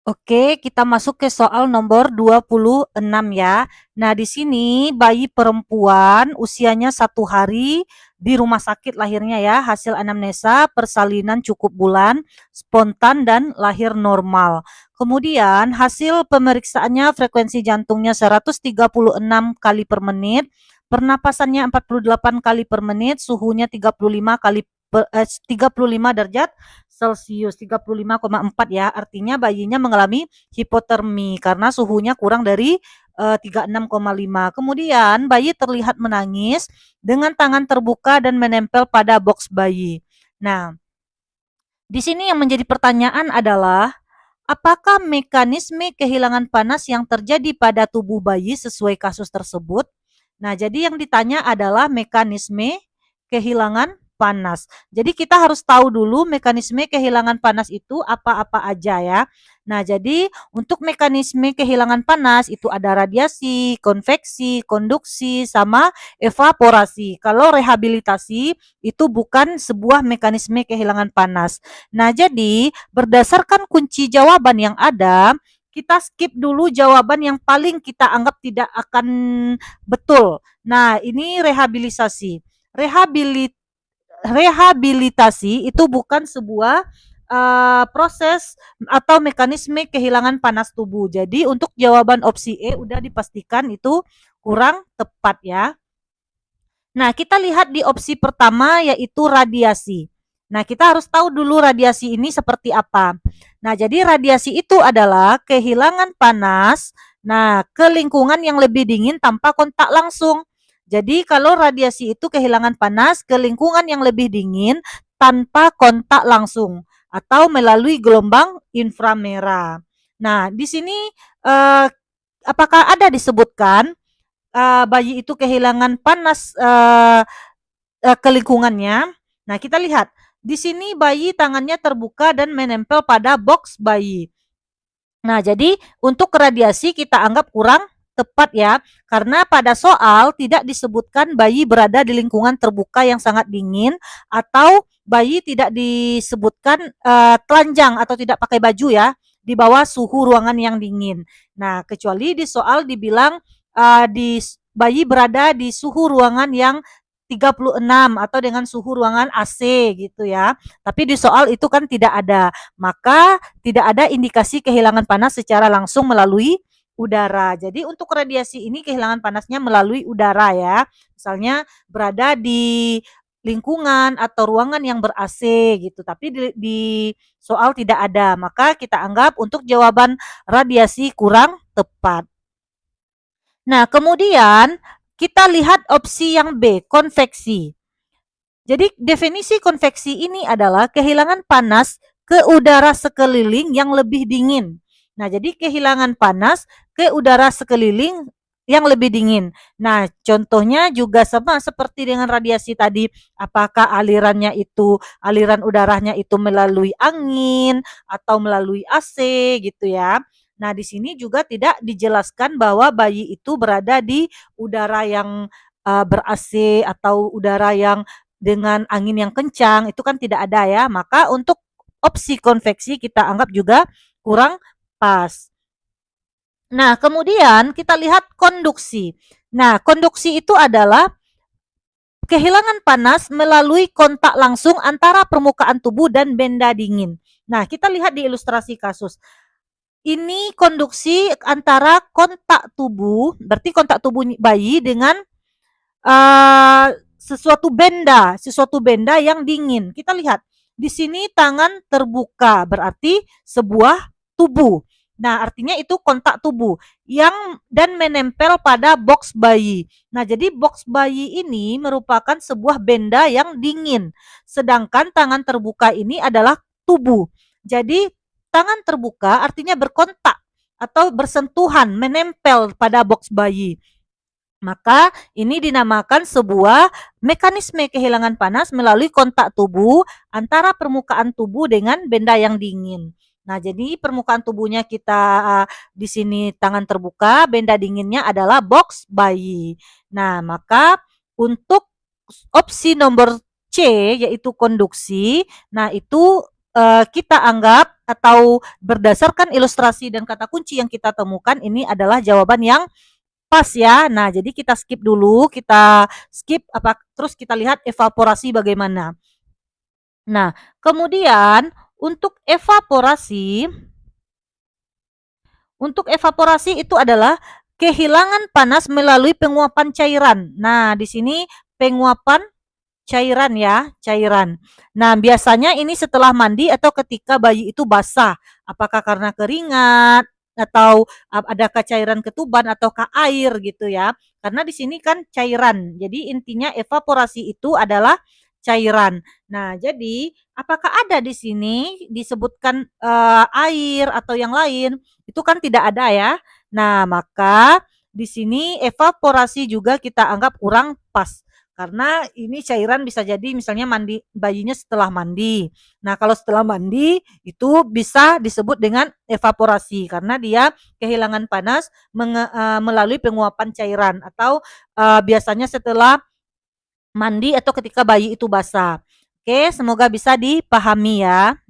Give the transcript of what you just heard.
Oke, kita masuk ke soal nomor 26 ya. Nah, di sini bayi perempuan usianya 1 hari di rumah sakit lahirnya ya, hasil anamnesa, persalinan cukup bulan, spontan dan lahir normal. Kemudian hasil pemeriksaannya frekuensi jantungnya 136 kali per menit, pernapasannya 48 kali per menit, suhunya 35 derajat Celcius 35,4 ya. Artinya bayinya mengalami hipotermi karena suhunya kurang dari 36,5. Kemudian bayi terlihat menangis dengan tangan terbuka dan menempel pada box bayi. Nah, di sini yang menjadi pertanyaan adalah apakah mekanisme kehilangan panas yang terjadi pada tubuh bayi sesuai kasus tersebut? Nah, jadi yang ditanya adalah mekanisme kehilangan panas. Jadi kita harus tahu dulu mekanisme kehilangan panas itu apa-apa aja ya. Nah, jadi untuk mekanisme kehilangan panas itu ada radiasi, konveksi, konduksi, sama evaporasi. Kalau rehabilitasi itu bukan sebuah mekanisme kehilangan panas. Nah, jadi berdasarkan kunci jawaban yang ada, kita skip dulu jawaban yang paling kita anggap tidak akan betul. Nah, ini rehabilitasi. Rehabilitasi itu bukan sebuah proses atau mekanisme kehilangan panas tubuh. Jadi untuk jawaban opsi E udah dipastikan itu kurang tepat ya. Nah, kita lihat di opsi pertama yaitu radiasi. Nah, kita harus tahu dulu radiasi ini seperti apa. Nah, jadi radiasi itu adalah kehilangan panas, nah, ke lingkungan yang lebih dingin tanpa kontak langsung. Jadi, kalau radiasi itu kehilangan panas ke lingkungan yang lebih dingin tanpa kontak langsung atau melalui gelombang inframerah. Nah, di sini apakah ada disebutkan bayi itu kehilangan panas ke lingkungannya. Nah, kita lihat di sini bayi tangannya terbuka dan menempel pada box bayi. Nah, jadi untuk radiasi kita anggap kurang tepat ya, karena pada soal tidak disebutkan bayi berada di lingkungan terbuka yang sangat dingin atau bayi tidak disebutkan telanjang atau tidak pakai baju ya di bawah suhu ruangan yang dingin. Nah, kecuali di soal dibilang di bayi berada di suhu ruangan yang 36 atau dengan suhu ruangan AC gitu ya. Tapi di soal itu kan tidak ada. Maka tidak ada indikasi kehilangan panas secara langsung melalui udara. Jadi untuk radiasi ini kehilangan panasnya melalui udara ya. Misalnya berada di lingkungan atau ruangan yang ber-AC gitu. Tapi di soal tidak ada. Maka kita anggap untuk jawaban radiasi kurang tepat. Nah, kemudian kita lihat opsi yang B, konveksi. Jadi definisi konveksi ini adalah kehilangan panas ke udara sekeliling yang lebih dingin. Nah, jadi kehilangan panas ke udara sekeliling yang lebih dingin. Nah, contohnya juga sama seperti dengan radiasi tadi. Apakah aliran udaranya itu melalui angin atau melalui AC gitu ya. Nah, di sini juga tidak dijelaskan bahwa bayi itu berada di udara yang ber-AC atau udara yang dengan angin yang kencang, itu kan tidak ada ya. Maka untuk opsi konveksi kita anggap juga kurang pas. Nah, kemudian kita lihat konduksi. Nah, konduksi itu adalah kehilangan panas melalui kontak langsung antara permukaan tubuh dan benda dingin. Nah, kita lihat di ilustrasi kasus. Ini konduksi antara kontak tubuh, berarti kontak tubuh bayi dengan sesuatu benda yang dingin. Kita lihat di sini tangan terbuka, berarti sebuah tubuh. Nah, artinya itu kontak tubuh yang dan menempel pada box bayi. Nah, jadi box bayi ini merupakan sebuah benda yang dingin. Sedangkan tangan terbuka ini adalah tubuh. Jadi, tangan terbuka artinya berkontak atau bersentuhan, menempel pada box bayi. Maka ini dinamakan sebuah mekanisme kehilangan panas melalui kontak tubuh antara permukaan tubuh dengan benda yang dingin. Nah, jadi permukaan tubuhnya kita di sini tangan terbuka, benda dinginnya adalah box bayi. Nah, maka untuk opsi nomor C yaitu konduksi, nah itu kita anggap atau berdasarkan ilustrasi dan kata kunci yang kita temukan ini adalah jawaban yang pas ya. Nah, jadi kita skip dulu, kita skip terus kita lihat evaporasi bagaimana. Nah, kemudian untuk evaporasi itu adalah kehilangan panas melalui penguapan cairan. Nah, di sini penguapan cairan ya, cairan. Nah, biasanya ini setelah mandi atau ketika bayi itu basah. Apakah karena keringat atau adakah cairan ketuban ataukah air gitu ya. Karena di sini kan cairan. Jadi intinya evaporasi itu adalah cairan. Nah, jadi apakah ada di sini disebutkan air atau yang lain? Itu kan tidak ada ya. Nah, maka di sini evaporasi juga kita anggap kurang pas. Karena ini cairan bisa jadi misalnya mandi bayinya setelah mandi. Nah, kalau setelah mandi itu bisa disebut dengan evaporasi karena dia kehilangan panas melalui penguapan cairan atau biasanya setelah mandi atau ketika bayi itu basah. Oke, semoga bisa dipahami ya.